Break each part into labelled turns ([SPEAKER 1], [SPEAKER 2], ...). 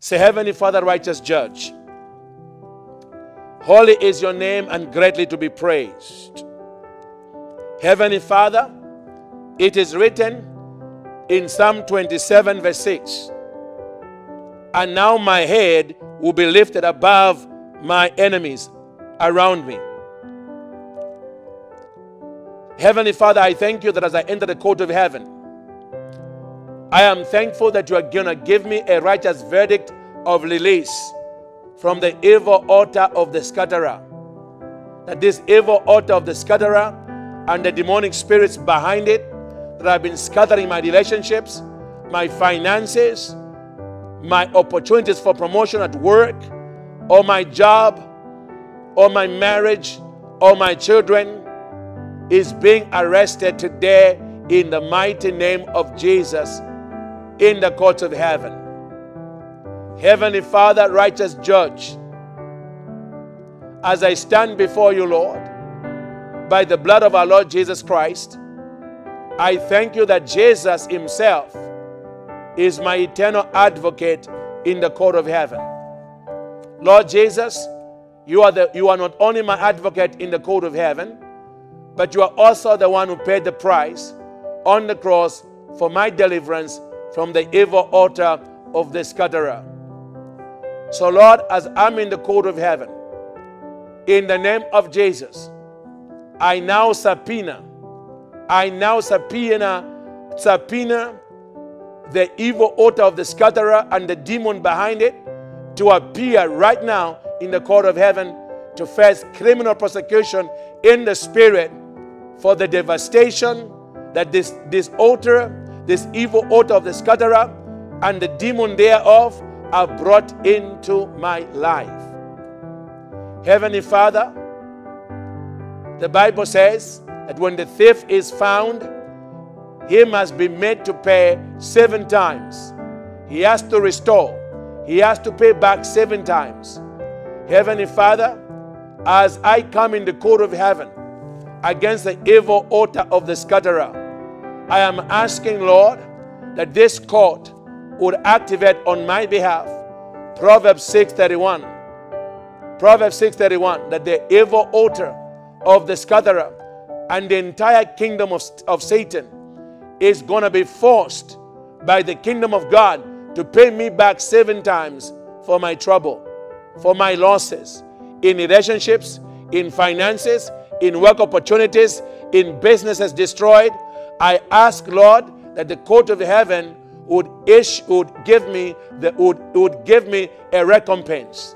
[SPEAKER 1] Say, Heavenly Father, righteous judge, holy is your name and greatly to be praised. Heavenly Father, it is written in Psalm 27 verse 6, and now my head will be lifted above my enemies around me. Heavenly Father, I thank you that as I enter the court of heaven, I am thankful that you are going to give me a righteous verdict of release from the evil altar of the scatterer. That this evil altar of the scatterer and the demonic spirits behind it that have been scattering my relationships, my finances, my opportunities for promotion at work, or my job, or my marriage, or my children, is being arrested today in the mighty name of Jesus in the courts of heaven. Heavenly Father, righteous judge, as I stand before you, Lord, by the blood of our Lord Jesus Christ, I thank you that Jesus himself is my eternal advocate in the court of heaven. Lord Jesus, you are not only my advocate in the court of heaven, but you are also the one who paid the price on the cross for my deliverance from the evil altar of the scatterer. So Lord, as I'm in the court of heaven, in the name of Jesus, I now subpoena the evil altar of the scatterer and the demon behind it to appear right now in the court of heaven to face criminal prosecution in the spirit for the devastation that this evil altar of the scatterer and the demon thereof are brought into my life. Heavenly Father, the Bible says that when the thief is found, he must be made to pay 7 times. He has to restore. He has to pay back 7 times. Heavenly Father, as I come in the court of heaven against the evil altar of the scatterer, I am asking, Lord, that this court would activate on my behalf Proverbs 6:31. Proverbs 6:31, that the evil altar of the scatterer and the entire kingdom of Satan is going to be forced by the kingdom of God to pay me back 7 times for my trouble, for my losses in relationships, in finances, in work opportunities, in businesses destroyed. I ask, Lord, that the court of heaven would give me a recompense,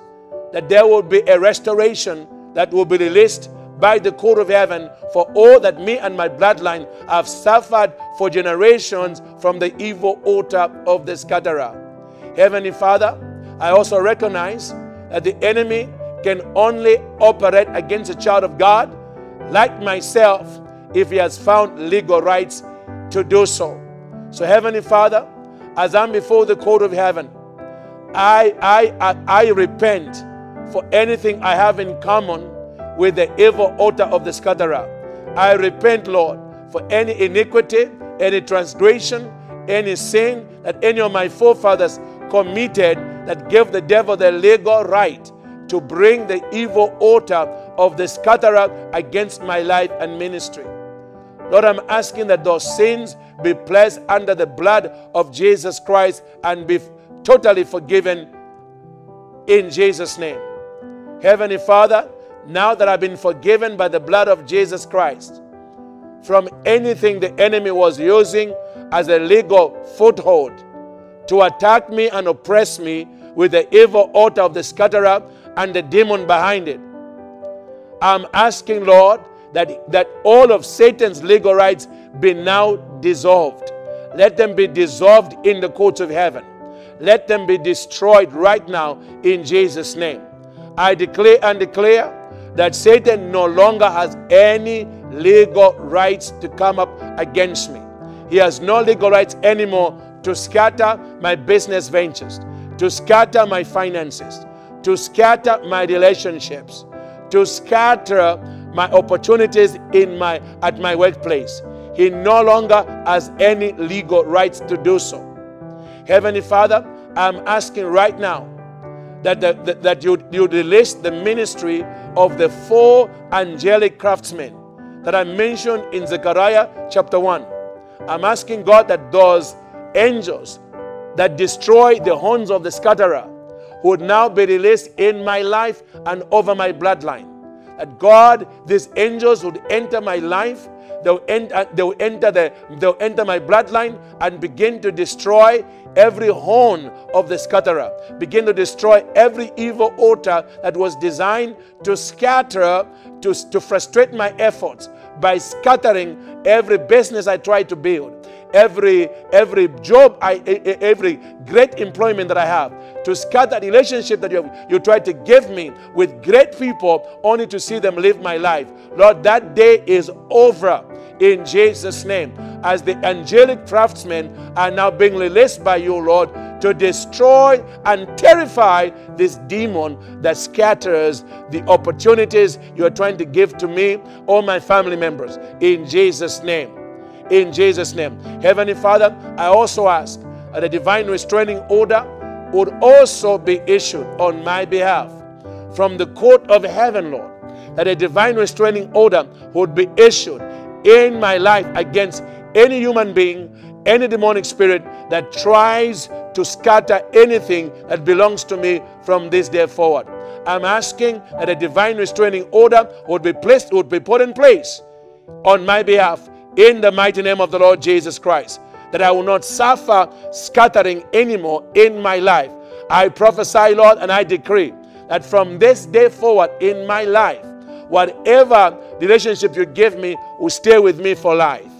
[SPEAKER 1] that there would be a restoration that will be released by the court of heaven for all that me and my bloodline have suffered for generations from the evil altar of the scatterer. Heavenly Father, I also recognize that the enemy can only operate against a child of God like myself if he has found legal rights to do so. So Heavenly Father, as I'm before the court of heaven, I repent for anything I have in common with the evil altar of the scatterer. I repent, Lord, for any iniquity, any transgression, any sin that any of my forefathers committed that gave the devil the legal right to bring the evil altar of the scatterer against my life and ministry. Lord, I'm asking that those sins be placed under the blood of Jesus Christ and be totally forgiven in Jesus' name. Heavenly Father, now that I've been forgiven by the blood of Jesus Christ from anything the enemy was using as a legal foothold to attack me and oppress me with the evil altar of the scatterer and the demon behind it, I'm asking, Lord, that all of Satan's legal rights be now dissolved. Let them be dissolved in the courts of heaven. Let them be destroyed right now in Jesus' name. I declare and declare that Satan no longer has any legal rights to come up against me. He has no legal rights anymore to scatter my business ventures, to scatter my finances, to scatter my relationships, to scatter my opportunities at my workplace. He no longer has any legal rights to do so. Heavenly Father, I'm asking right now that you release the ministry of the 4 angelic craftsmen that I mentioned in Zechariah chapter 1. I'm asking God that those angels that destroy the horns of the scatterer would now be released in my life and over my bloodline. That God, these angels would enter my life, they'll enter my bloodline and begin to destroy every horn of the scatterer. Begin to destroy every evil altar that was designed to scatter, to frustrate my efforts by scattering every business I try to build, every job, every great employment that I have, to scatter relationship that you try to give me with great people only to see them live my life. Lord, that day is over in Jesus' name, as the angelic craftsmen are now being released by you, Lord, to destroy and terrify this demon that scatters the opportunities you are trying to give to me or my family members. In Jesus' name. In Jesus' name. Heavenly Father, I also ask that a divine restraining order would also be issued on my behalf from the court of heaven, Lord. That a divine restraining order would be issued in my life against any human being, any demonic spirit that tries to scatter anything that belongs to me from this day forward. I'm asking that a divine restraining order would be put in place on my behalf in the mighty name of the Lord Jesus Christ, that I will not suffer scattering anymore in my life. I prophesy, Lord, and I decree that from this day forward in my life, whatever relationship you give me will stay with me for life.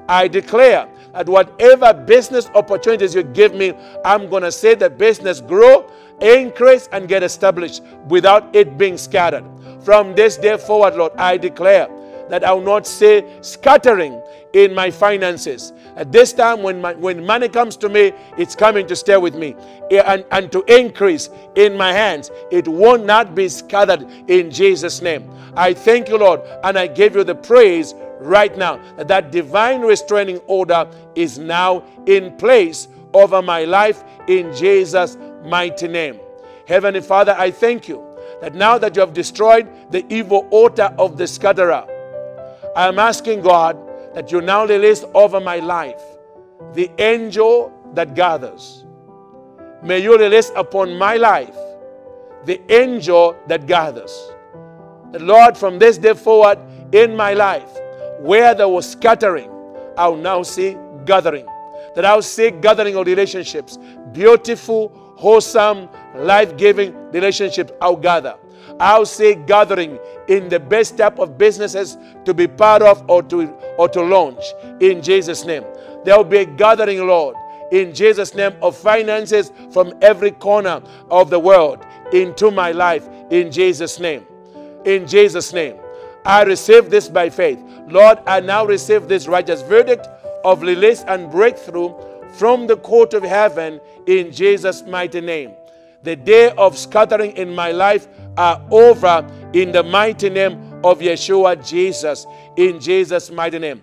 [SPEAKER 1] I declare that whatever business opportunities you give me, I'm going to see the business grow, increase, and get established without it being scattered. From this day forward, Lord, I declare that I will not see scattering in my finances. At this time, when money comes to me, it's coming to stay with me and to increase in my hands. It will not be scattered in Jesus' name. I thank you, Lord, and I give you the praise right now that divine restraining order is now in place over my life in Jesus' mighty name. Heavenly Father, I thank you that now that you have destroyed the evil altar of the scatterer, I am asking God that you now release over my life the angel that gathers. May you release upon my life the angel that gathers. The Lord, from this day forward in my life, where there was scattering, I'll now see gathering. That I'll see gathering of relationships, beautiful, wholesome, life-giving relationships. I'll gather. I'll see gathering in the best type of businesses to be part of or to launch in Jesus' name. There will be a gathering, Lord, in Jesus' name, of finances from every corner of the world into my life in Jesus' name. In Jesus' name. I receive this by faith. Lord, I now receive this righteous verdict of release and breakthrough from the court of heaven in Jesus' mighty name. The day of scattering in my life are over in the mighty name of Yeshua Jesus, in Jesus' mighty name.